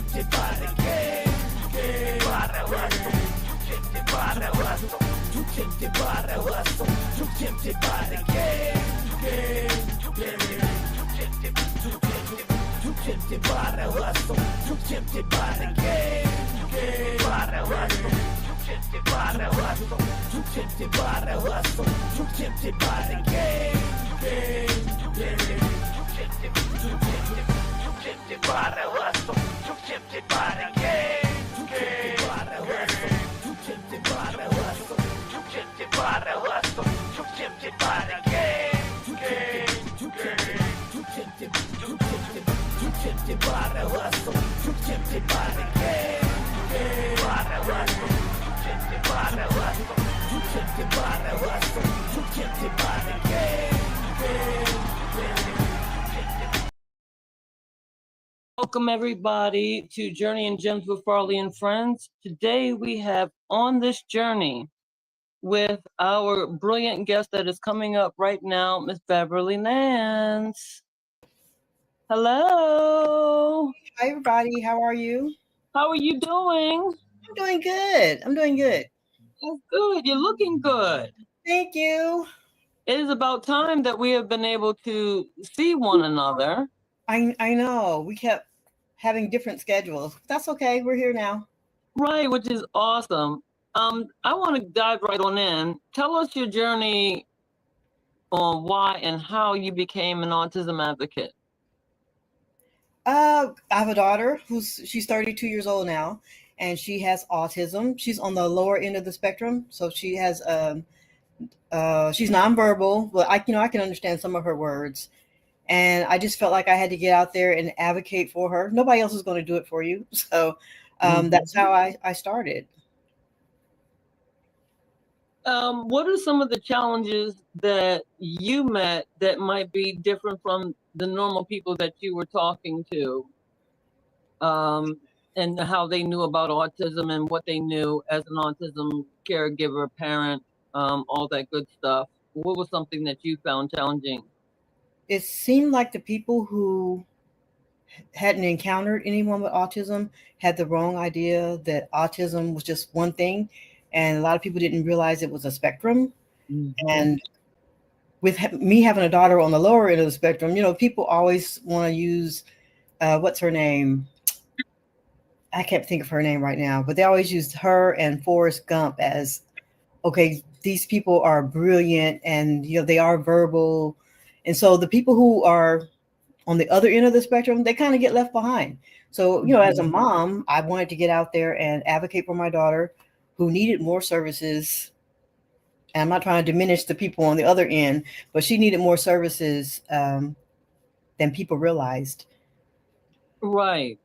tempted by the game, by the hustle. Too tempted by the hustle. Too tempted by the hustle. Too tempted by the game, Too tempted, too tempted by the hustle. Too tempted by the game, by the hustle. Too tempted by the hustle. Too tempted by the hustle. Too tempted by the game, Too tempted by the hustle. Too tempted by the game, Too tempted by the hustle. Too tempted by the hustle. Too tempted by the hustle. Too tempted by the game, Too tempted by the hustle. Too tempted by the game, by the hustle. Too tempted by the hustle. Too tempted by the hustle. Too tempted by the game. Welcome everybody to Journey and Gems with Farley and Friends. Today we have on this journey with our brilliant guest that is coming up right now, Miss Beverly Nance. Hello. Hi everybody, how are you? How are you doing? I'm doing good. That's good. You're looking good. Thank you. It is about time that we have been able to see one another. I know. We kept having different schedules. That's okay. We're here now. Right, which is awesome. I want to dive right on in. Tell us your journey on why and how you became an autism advocate. I have a daughter she's 32 years old now, and she has autism. She's on the lower end of the spectrum, so she has she's nonverbal, but I can understand some of her words. And I just felt like I had to get out there and advocate for her. Nobody else is going to do it for you. So that's how I started. What are some of the challenges that you met that might be different from the normal people that you were talking to? And how they knew about autism and what they knew as an autism caregiver, parent, all that good stuff. What was something that you found challenging? It seemed like the people who hadn't encountered anyone with autism had the wrong idea that autism was just one thing, and a lot of people didn't realize it was a spectrum. And with me having a daughter on the lower end of the spectrum, people always want to use what's her name? I can't think of her name right now, but they always used her and Forrest Gump as, okay, these people are brilliant and they are verbal. And so the people who are on the other end of the spectrum, they kind of get left behind. So, as a mom, I wanted to get out there and advocate for my daughter who needed more services. And I'm not trying to diminish the people on the other end, but she needed more services than people realized. Right.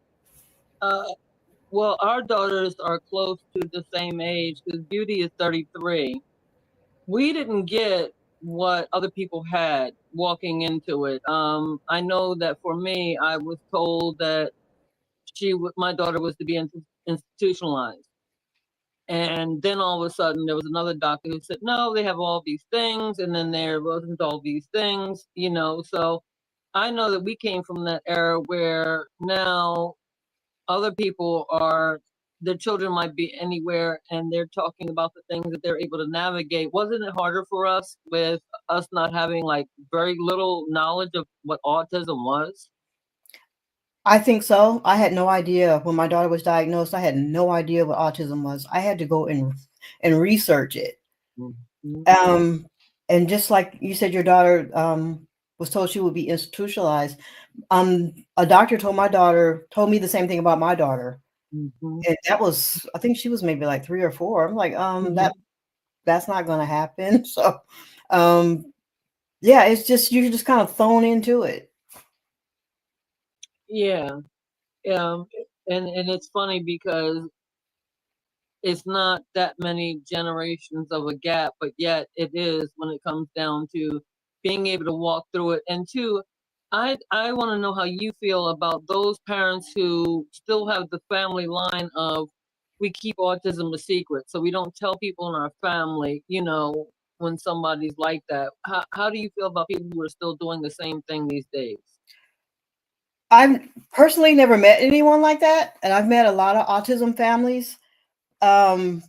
Well, our daughters are close to the same age because Beauty is 33. We didn't get what other people had walking into it. I know that for me, I was told that my daughter was to be institutionalized. And then all of a sudden there was another doctor who said, no, they have all these things. And then there wasn't all these things, So I know that we came from that era where now other people their children might be anywhere and they're talking about the things that they're able to navigate. Wasn't it harder for us with us not having like very little knowledge of what autism was? I think so. I had no idea when my daughter was diagnosed. I had no idea what autism was. I had to go and research it. And just like you said, your daughter was told she would be institutionalized. A doctor told me the same thing about my daughter. And that was, I think she was maybe like 3 or 4. I'm like, that's not going to happen. So, yeah, it's just, you're just kind of thrown into it. Yeah. And it's funny because it's not that many generations of a gap, but yet it is when it comes down to being able to walk through it. And two, I want to know how you feel about those parents who still have the family line of, we keep autism a secret, so we don't tell people in our family, when somebody's like that. How do you feel about people who are still doing the same thing these days? I've personally never met anyone like that, and I've met a lot of autism families. Um,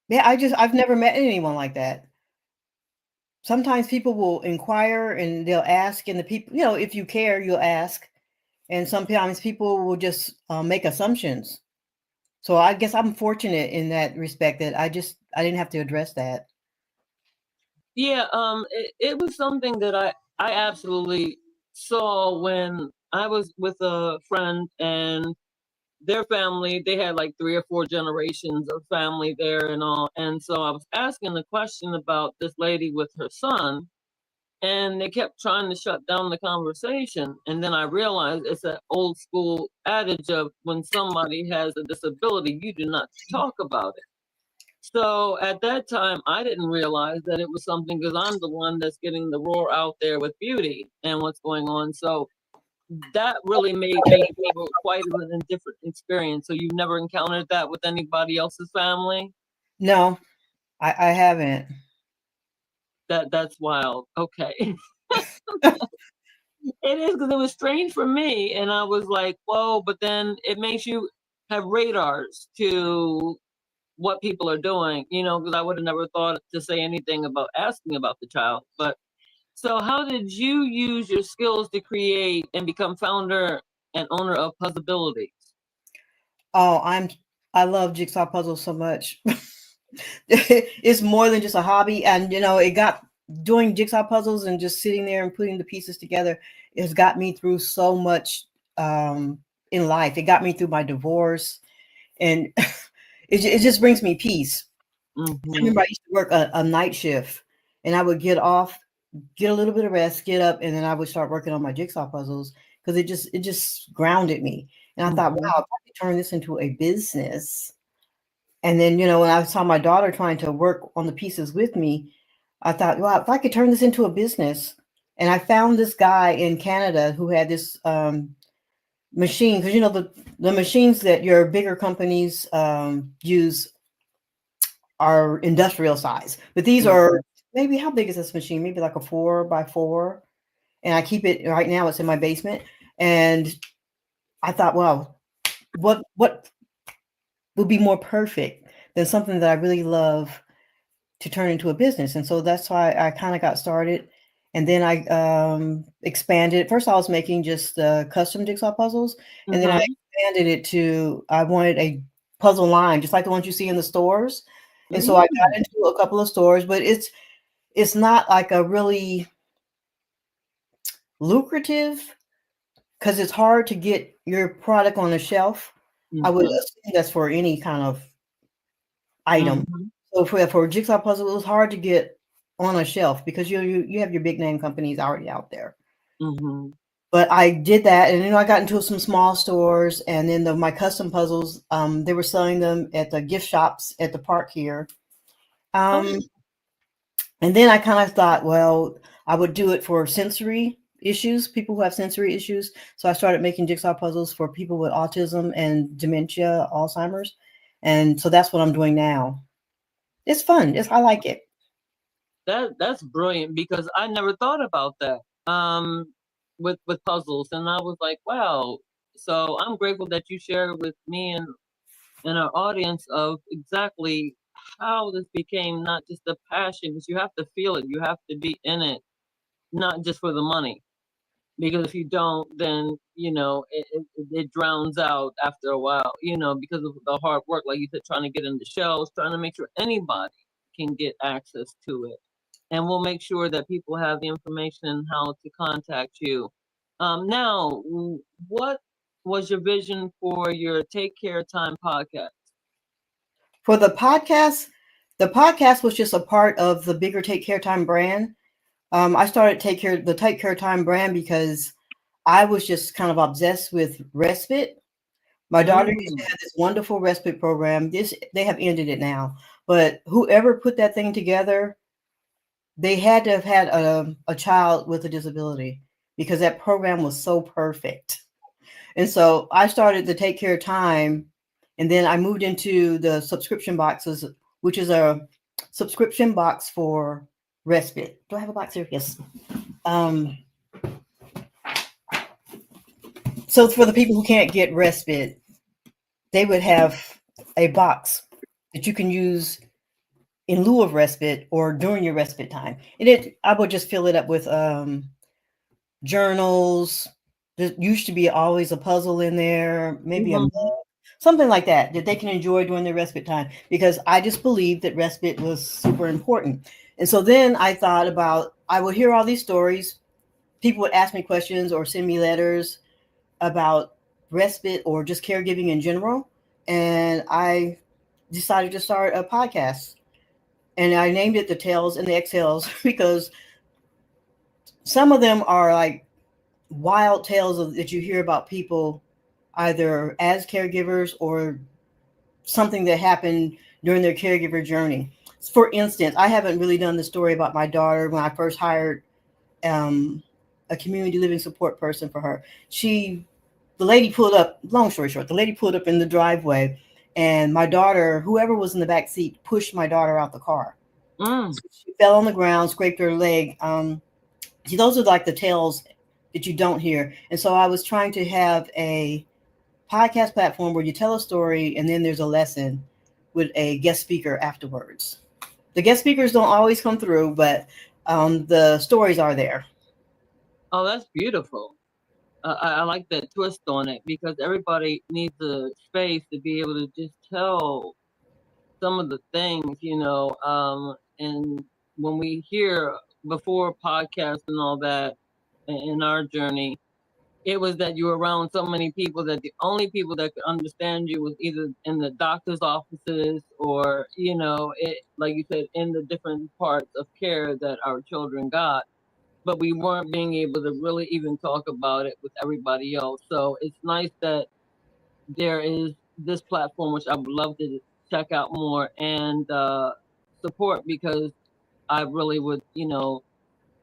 yeah, I've never met anyone like that. Sometimes people will inquire and they'll ask, and the people, if you care, you'll ask. And sometimes people will just make assumptions. So I guess I'm fortunate in that respect that I didn't have to address that. Yeah, it was something that I absolutely saw when I was with a friend and their family. They had like 3 or 4 generations of family there and all. And so I was asking the question about this lady with her son, and they kept trying to shut down the conversation. And then I realized it's an old school adage of when somebody has a disability, you do not talk about it. So at that time, I didn't realize that it was something because I'm the one that's getting the roar out there with beauty and what's going on. So that really made me feel quite a different experience. So you've never encountered that with anybody else's family? No, I haven't. That's wild. Okay. It is because it was strange for me, and I was like, "Whoa!" But then it makes you have radars to what people are doing, because I would have never thought to say anything about asking about the child. But so, how did you use your skills to create and become founder and owner of Puzzlebilities? Oh, I love jigsaw puzzles so much. It's more than just a hobby, and it got doing jigsaw puzzles and just sitting there and putting the pieces together. It's got me through so much in life. It got me through my divorce, and it just brings me peace. I Mm-hmm. remember I used to work a night shift, and I would get off, get a little bit of rest, get up, and then I would start working on my jigsaw puzzles because it just grounded me. And I thought, Mm-hmm. wow, if I could turn this into a business. And then, when I saw my daughter trying to work on the pieces with me, I thought, wow, if I could turn this into a business. And I found this guy in Canada who had this machine, because the machines that your bigger companies use are industrial size, but these are maybe, how big is this machine? Maybe like a 4x4. And I keep it right now. It's in my basement. And I thought, well, what would be more perfect than something that I really love to turn into a business? And so that's why I kind of got started. And then I expanded. First, I was making just custom jigsaw puzzles, and then I Mm-hmm. expanded it to I wanted a puzzle line, just like the ones you see in the stores. And so I got Mm-hmm. into a couple of stores, but it's not like a really lucrative, because it's hard to get your product on the shelf. I would Mm-hmm. assume that's for any kind of item. Mm-hmm. So for a jigsaw puzzle, it was hard to get on a shelf because you have your big name companies already out there. Mm-hmm. But I did that, and I got into some small stores, and then my custom puzzles, they were selling them at the gift shops at the park here. Oh, Um, and then I kind of thought, well, I would do it for sensory issues, people who have sensory issues. So I started making jigsaw puzzles for people with autism and dementia, Alzheimer's, and so that's what I'm doing now. It's fun. I like it. that's brilliant because I never thought about that. With puzzles, and I was like, wow. So I'm grateful that you shared with me and our audience of exactly how this became not just a passion, but you have to feel it. You have to be in it, not just for the money. Because if you don't, then it drowns out after a while. Because of the hard work, like you said, trying to get in the shelves, trying to make sure anybody can get access to it, and we'll make sure that people have the information how to contact you. Now, what was your vision for your Take Care Time podcast? For the podcast was just a part of the bigger Take Care Time brand. I started the Take Care Time brand because I was just kind of obsessed with respite. My daughter used to Mm, have this wonderful respite program. They have ended it now, but whoever put that thing together, they had to have had a child with a disability because that program was so perfect. And so I started to Take Care Time, and then I moved into the subscription boxes, which is a subscription box for respite. Do I have a box here? Yes. Um, So for the people who can't get respite, they would have a box that you can use in lieu of respite or during your respite time. And I would just fill it up with journals. There used to be always a puzzle in there, maybe a mug, Mm-hmm. something like that that they can enjoy during their respite time. Because I just believed that respite was super important. And so then I thought about I would hear all these stories. People would ask me questions or send me letters about respite or just caregiving in general. And I decided to start a podcast. And I named it The Tales and the Exhales because some of them are like wild tales that you hear about people either as caregivers or something that happened during their caregiver journey. For instance, I haven't really done the story about my daughter when I first hired um, a community living support person for her. The lady pulled up, long story short, the lady pulled up in the driveway and my daughter, whoever was in the back seat, pushed my daughter out the car. Mm. So she fell on the ground, scraped her leg. See, those are like the tales that you don't hear. And so I was trying to have a podcast platform where you tell a story and then there's a lesson with a guest speaker afterwards. The guest speakers don't always come through, but the stories are there. Oh, that's beautiful. I like that twist on it because everybody needs a space to be able to just tell some of the things, and when we hear before podcasts and all that in our journey, it was that you were around so many people that the only people that could understand you was either in the doctor's offices or, like you said, in the different parts of care that our children got. But we weren't being able to really even talk about it with everybody else. So it's nice that there is this platform, which I would love to check out more and support because I really would,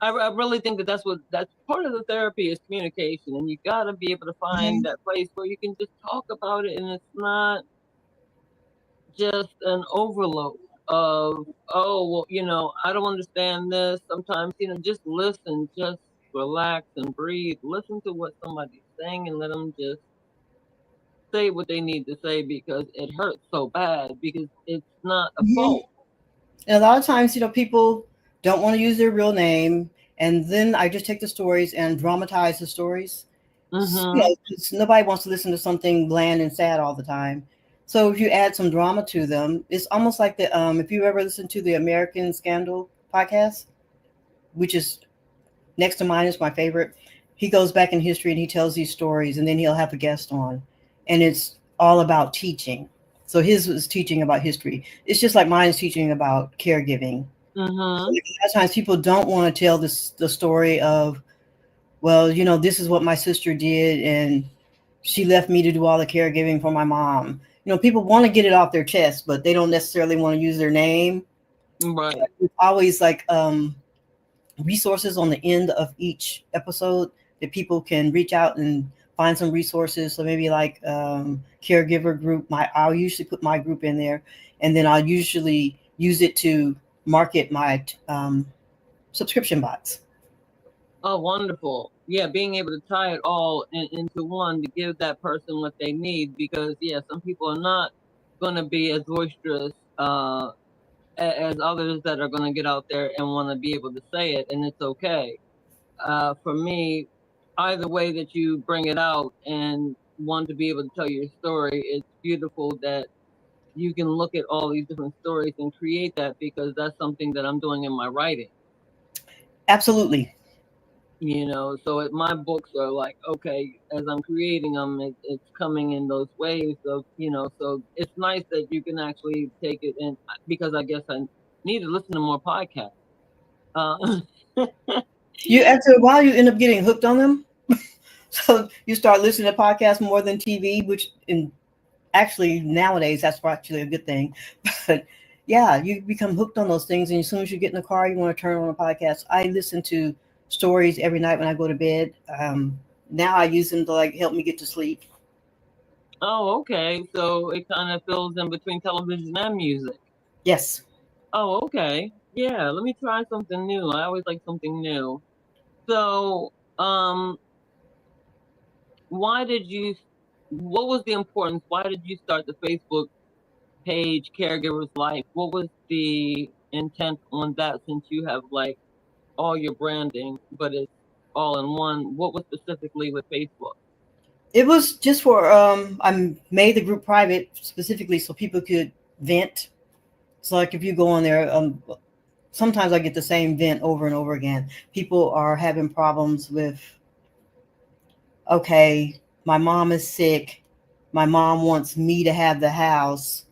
I really think that that's part of the therapy is communication, and you got to be able to find Mhm. that place where you can just talk about it, and it's not just an overload of oh well, I don't understand this. Sometimes just listen, just relax and breathe. Listen to what somebody's saying, and let them just say what they need to say because it hurts so bad because it's not a Mhm. fault. And a lot of times, people don't want to use their real name. And then I just take the stories and dramatize the stories. Mm-hmm. 'Cause nobody wants to listen to something bland and sad all the time. So if you add some drama to them, it's almost like if you ever listen to the American Scandal podcast, which is next to mine is my favorite. He goes back in history and he tells these stories, and then he'll have a guest on, and it's all about teaching. So his was teaching about history. It's just like mine is teaching about caregiving. So Mm-hmm. like, a lot of times people don't want to tell the story of, well, this is what my sister did, and she left me to do all the caregiving for my mom. People want to get it off their chest, but they don't necessarily want to use their name. Right. It's always like resources on the end of each episode that people can reach out and find some resources. So maybe like caregiver group. I'll usually put my group in there, and then I'll usually use it to market my subscription box. Oh, wonderful. Yeah, being able to tie it all into one to give that person what they need because, yeah, some people are not going to be as boisterous as others that are going to get out there and want to be able to say it, and it's okay. For me, either way that you bring it out and want to be able to tell your story, it's beautiful that you can look at all these different stories and create that because that's something that I'm doing in my writing. Absolutely. So my books are like okay as I'm creating them it's coming in those waves of so it's nice that you can actually take it in because I guess I need to listen to more podcasts. uh, You after a while you end up getting hooked on them. So you start listening to podcasts more than TV, which in actually nowadays that's actually a good thing. But yeah, you become hooked on those things, and as soon as you get in the car, you want to turn on a podcast. I listen to stories every night when I go to bed. Now I use them to like help me get to sleep. oh, okay, so it kind of fills in between television and music. Yes. Oh, okay, yeah, let me try something new. I always like something new. So Why did you? What was the importance? Why did you start the Facebook page, Caregivers Life? What was the intent on that? Since you have like all your branding, but it's all in one. What was specifically with Facebook? It was just for I made the group private specifically so people could vent. So like if you go on there, sometimes I get the same vent over and over again. People are having problems with, okay, my mom is sick. My mom wants me to have the house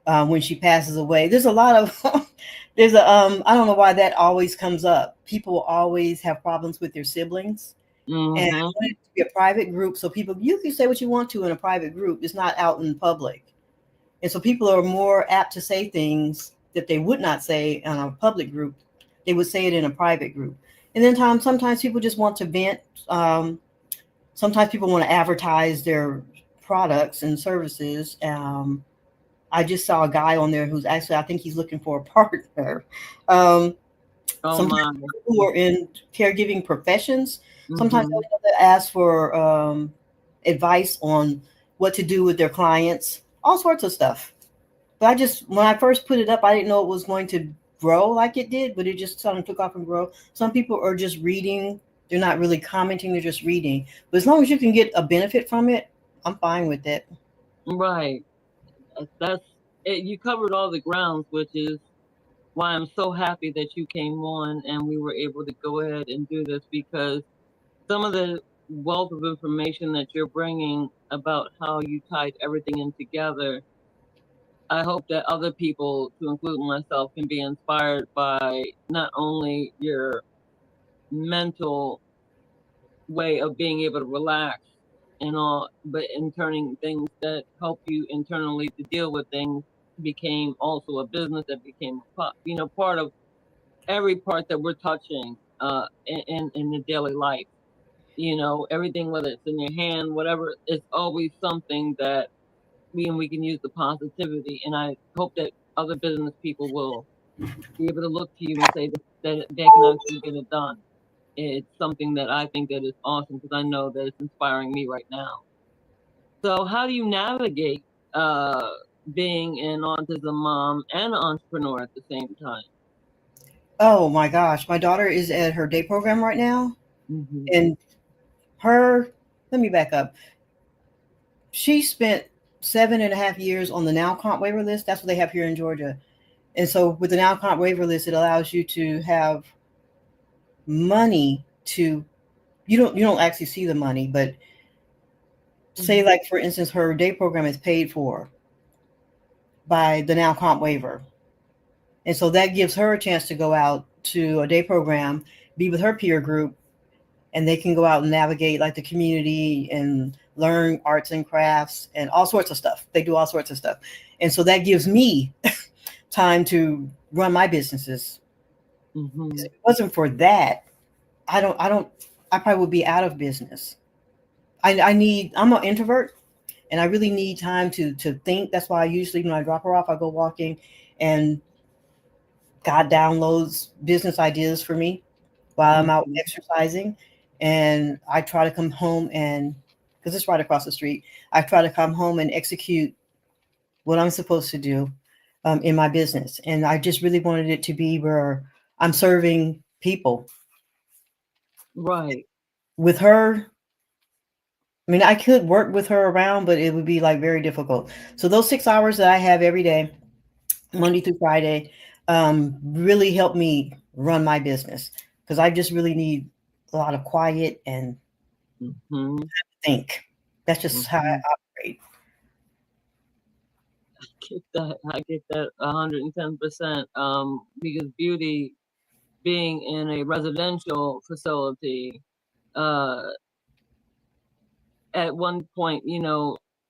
when she passes away. There's a lot of there's a I don't know why that always comes up. People always have problems with their siblings. And I Mm-hmm. want it to be a private group so people, you can say what you want to in a private group. It's not out in public. And so people are more apt to say things that they would not say in a public group. They would say it in a private group. And then sometimes people just want to vent. Sometimes people want to advertise their products and services. I just saw a guy on there who's actually, I think he's looking for a partner. Um, Oh Sometimes my. people who are in caregiving professions, sometimes Mm-hmm. they'll ask for advice on what to do with their clients, all sorts of stuff. But I just, when I first put it up, I didn't know it was going to grow like it did, but it just sort of took off and grow. Some people are just reading, they're not really commenting, they're just reading. But as long as you can get a benefit from it, I'm fine with it. Right. That's it. You covered all the grounds, which is why I'm so happy that you came on and we were able to go ahead and do this because some of the wealth of information that you're bringing about how you tied everything in together, I hope that other people, to include myself, can be inspired by not only your mental way of being able to relax and all, but in turning things that help you internally to deal with things became also a business that became part of every part that we're touching in the daily life. Everything, whether it's in your hand, whatever, it's always something that we can use the positivity. And I hope that other business people will be able to look to you and say that they can actually get it done. It's something that I think that is awesome because I know that it's inspiring me right now. So how do you navigate uh, being an autism mom and an entrepreneur at the same time? Oh my gosh, my daughter is at her day program right now, Hmm. and her, let me back up. She spent 7.5 years on the now comp waiver list. That's what they have here in Georgia. And so with the now comp waiver list, it allows you to have money to, you don't actually see the money, but say Hmm. like for instance, her day program is paid for by the now comp waiver. And so that gives her a chance to go out to a day program, be with her peer group, and they can go out and navigate like the community and learn arts and crafts and all sorts of stuff. They do all sorts of stuff. And so that gives me time to run my businesses. If Hmm. it wasn't for that, I probably would be out of business. I'm an introvert and I really need time to think. That's why I usually, when I drop her off, I go walking and God downloads business ideas for me while I'm out Hmm. exercising. And I try to come home and, because it's right across the street, I try to come home and execute what I'm supposed to do in my business. And I just really wanted it to be where I'm serving people. Right. With her, I mean, I could work with her around, but it would be like very difficult. So those 6 hours that I have every day, Monday through Friday, really help me run my business because I just really need a lot of quiet and Hmm. think. That's just how I Hmm. operate. Get that. I get that 110%. Because beauty being in a residential facility, uh, at one point,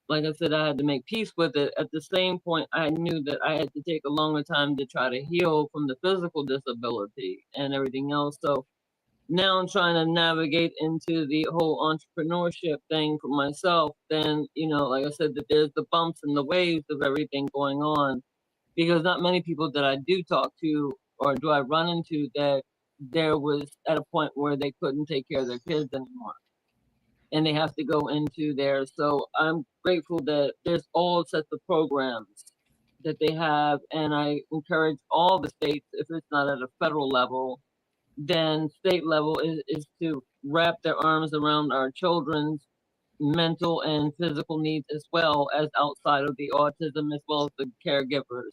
like I said, I had to make peace with it. At the same point, I knew that I had to take a longer time to try to heal from the physical disability and everything else. So now I'm trying to navigate into the whole entrepreneurship thing for myself. Then, like I said, that there's the bumps and the waves of everything going on because not many people that I do talk to or do I run into that there was at a point where they couldn't take care of their kids anymore. and they have to go into there. So I'm grateful that there's all sets of programs that they have, and I encourage all the states, if it's not at a federal level, then state level is to wrap their arms around our children's mental and physical needs as well as outside of the autism as well as the caregivers.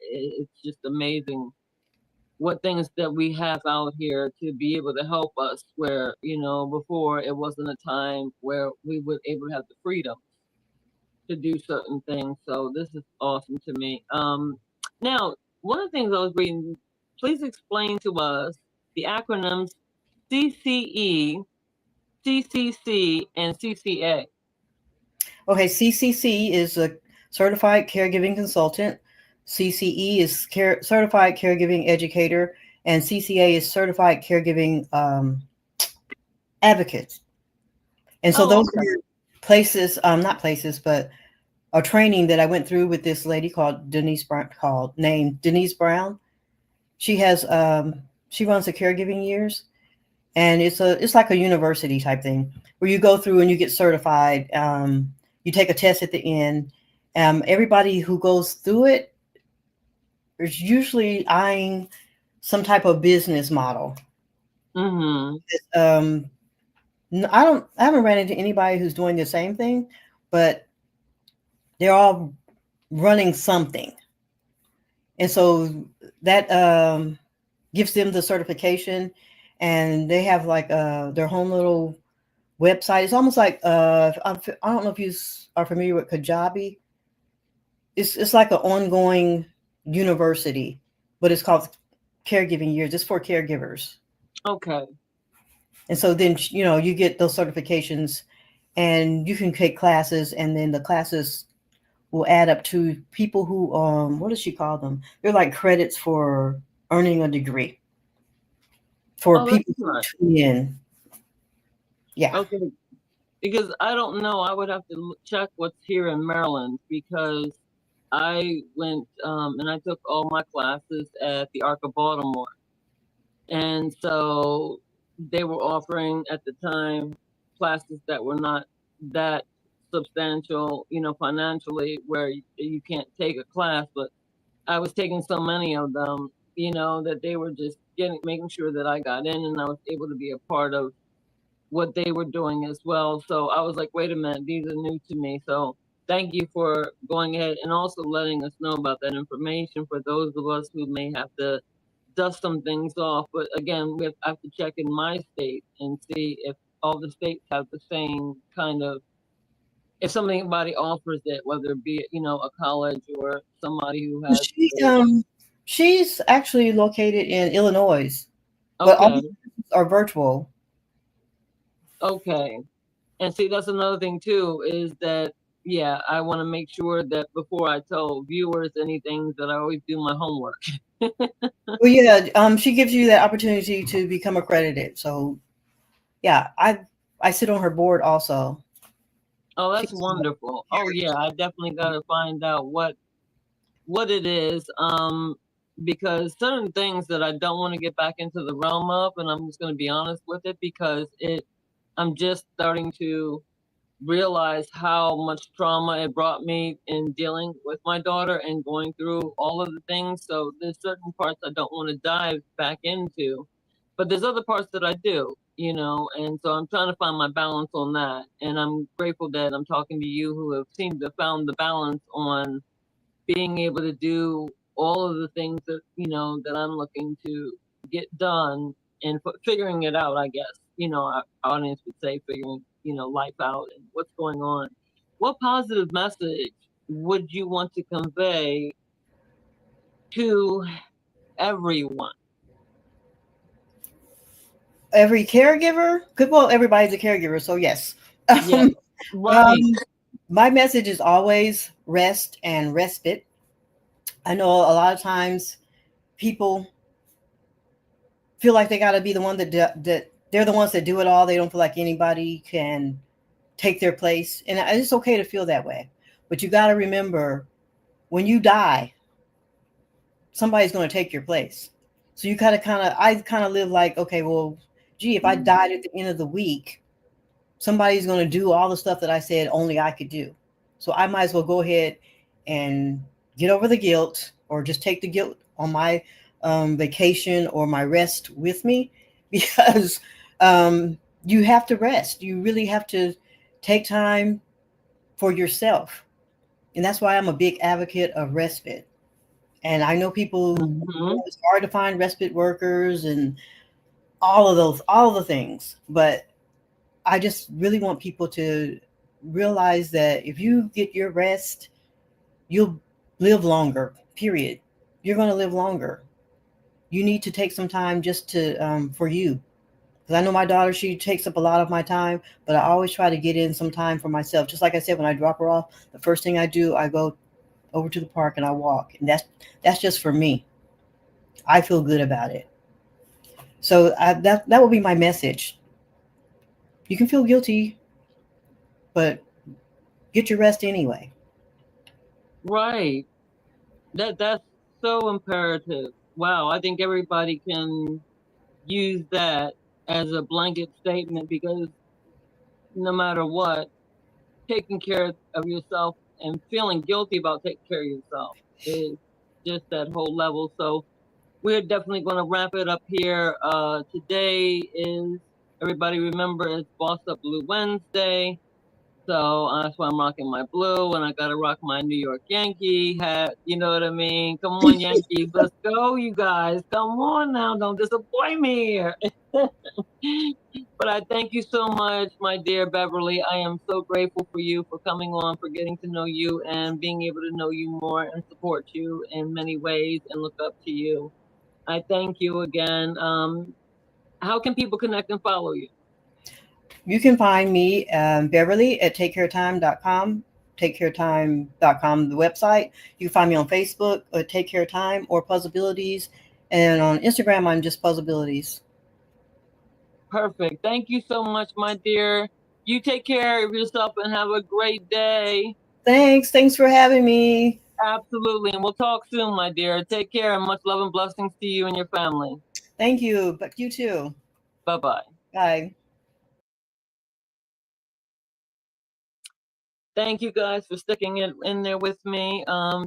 It's just amazing what things that we have out here to be able to help us where, before it wasn't a time where we would able to have the freedom to do certain things. So this is awesome to me. Now, one of the things I was reading, please explain to us the acronyms CCE, CCC, and CCA. Okay, CCC is a certified caregiving consultant. CCE is certified caregiving educator, and CCA is certified caregiving advocate. And so Oh, those okay. are places, not places, but a training that I went through with this lady called Denise Brown, named Denise Brown. She has she runs the caregiving years, and it's like a university type thing where you go through and you get certified. You take a test at the end. Everybody who goes through it is usually eyeing some type of business model. Mm-hmm. Um, I haven't ran into anybody who's doing the same thing, but they're all running something, and so that gives them the certification, and they have like their home little website. It's almost like I don't know if you are familiar with Kajabi. It's like an ongoing university, but it's called caregiving years. It's for caregivers, Okay. and so then you get those certifications, and you can take classes, and then the classes will add up to people who what does she call them? They're like credits for earning a degree for Oh, that's people who nice. tune in. Yeah. Okay. Because I don't know, I would have to check what's here in Maryland because I went and I took all my classes at the Arc of Baltimore. And so they were offering at the time classes that were not that substantial, financially, where you can't take a class. But I was taking so many of them, that they were just making sure that I got in and I was able to be a part of what they were doing as well. So I was like, wait a minute, these are new to me. So thank you for going ahead and also letting us know about that information for those of us who may have to dust some things off. But again, I have to check in my state and see if all the states have the same kind of, if somebody offers it, whether it be, a college or somebody who has She the, she's actually located in Illinois, but all okay, the classes are virtual. okay. And see, that's another thing too, is that, yeah, I want to make sure that before I tell viewers anything, that I always do my homework. Well, yeah, she gives you that opportunity to become accredited. So yeah, I sit on her board also. Oh, that's She's wonderful. Oh yeah, I definitely got to find out what it is, because certain things that I don't want to get back into the realm of, and I'm just going to be honest with it because I'm just starting to realize how much trauma it brought me in dealing with my daughter and going through all of the things. So there's certain parts I don't want to dive back into, but there's other parts that I do, and so I'm trying to find my balance on that. And I'm grateful that I'm talking to you who have seemed to found the balance on being able to do all of the things that that I'm looking to get done and figuring it out. I guess our audience would say figuring life out and what's going on. What positive message would you want to convey to everyone? every caregiver. Good, well, everybody's a caregiver, so yes. Yeah, Um, right. my message is always rest and respite. I know a lot of times people feel like they got to be the one that they're the ones that do it all. They don't feel like anybody can take their place, and it's okay to feel that way. But you got to remember, when you die, somebody's going to take your place. So you I kind of live like, okay, well, gee, if I died at the end of the week, somebody's going to do all the stuff that I said only I could do. So I might as well go ahead and get over the guilt, or just take the guilt on my vacation or my rest with me, because you have to rest. You really have to take time for yourself. And that's why I'm a big advocate of respite. And I know people, it's hard to find respite workers and all of the things. But I just really want people to realize that if you get your rest, you'll live longer, period. You're going to live longer. You need to take some time just to for you. Because I know my daughter, she takes up a lot of my time, but I always try to get in some time for myself. Just like I said, when I drop her off, the first thing I do, I go over to the park and I walk. And that's just for me. I feel good about it. So that will be my message. You can feel guilty, but get your rest anyway. Right. That's so imperative. Wow, I think everybody can use that as a blanket statement, because no matter what, taking care of yourself and feeling guilty about taking care of yourself is just that whole level. So we're definitely going to wrap it up here. Today is, everybody remember, it's Boss Up Blue Wednesday. So that's why I'm rocking my blue, and I got to rock my New York Yankee hat. You know what I mean? Come on, Yankees. Let's go, you guys. Come on now. Don't disappoint me here. But I thank you so much, my dear Beverly. I am so grateful for you, for coming on, for getting to know you and being able to know you more and support you in many ways and look up to you. I thank you again. How can people connect and follow you? You can find me, Beverly, at takecaretime.com, takecaretime.com, the website. You can find me on Facebook, Take Care Time, or Puzzlebilities. And on Instagram, I'm just Puzzlebilities. Perfect. Thank you so much, my dear. You take care of yourself and have a great day. Thanks for having me. Absolutely. And we'll talk soon, my dear. Take care, and much love and blessings to you and your family. Thank you. But you too. Bye-bye. Bye. Thank you guys for sticking it in there with me.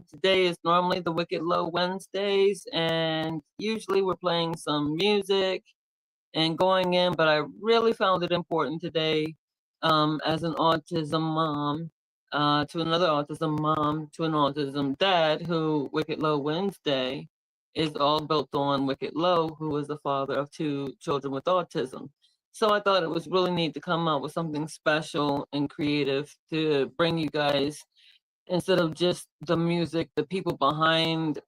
Today is normally the Wicked Low Wednesdays, and usually we're playing some music and going in, but I really found it important today, as an autism mom, to another autism mom, to an autism dad, who Wicked Low Wednesday is all built on Wicked Low, who is the father of 2 children with autism. So I thought it was really neat to come up with something special and creative to bring you guys, instead of just the music, the people behind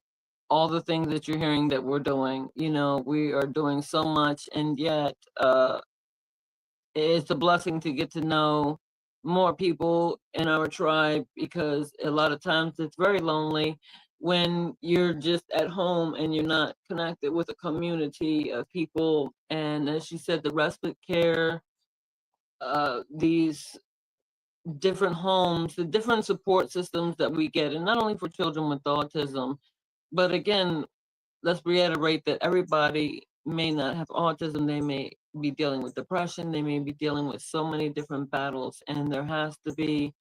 all the things that you're hearing that we're doing. You know, we are doing so much, and yet it's a blessing to get to know more people in our tribe, because a lot of times it's very lonely when you're just at home and you're not connected with a community of people. And as she said, the respite care, these different homes, the different support systems that we get, and not only for children with autism, but again, let's reiterate that everybody may not have autism. They may be dealing with depression. They may be dealing with so many different battles, and there has to be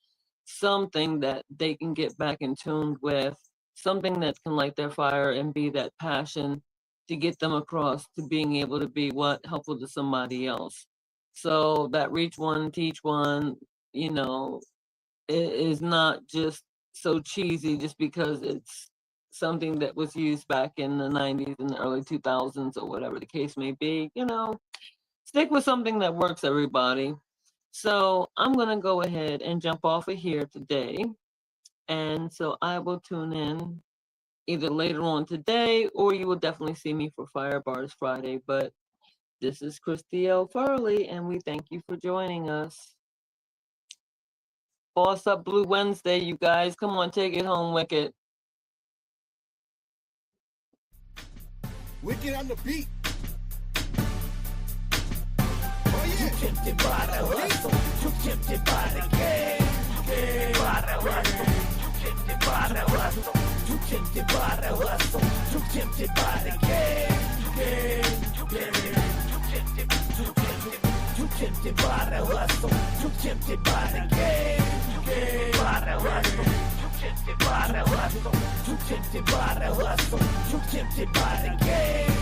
something that they can get back in tune with, something that can light their fire and be that passion to get them across to being able to be helpful to somebody else. So that reach one, teach one, you know, it is not just so cheesy just because it's something that was used back in the 90s and the early 2000s, or whatever the case may be. You know, stick with something that works, everybody. So I'm going to go ahead and jump off of here today. And so I will tune in either later on today, or you will definitely see me for Fire Bars Friday. But this is Christy L. Farley, and we thank you for joining us. Boss Up Blue Wednesday, you guys. Come on, take it home, Wicked. Wicked on the beat. Oh yeah. Too tempted by the hustle. Too tempted by the game. Too tempted by the hustle. Too tempted by the hustle. Too tempted by the hustle. Too tempted by the game. Too tempted. Too tempted. Too tempted. tempted by the hustle, too tempted by the game. By the hustle, too tempted by the hustle, too tempted by the hustle, too tempted by the game.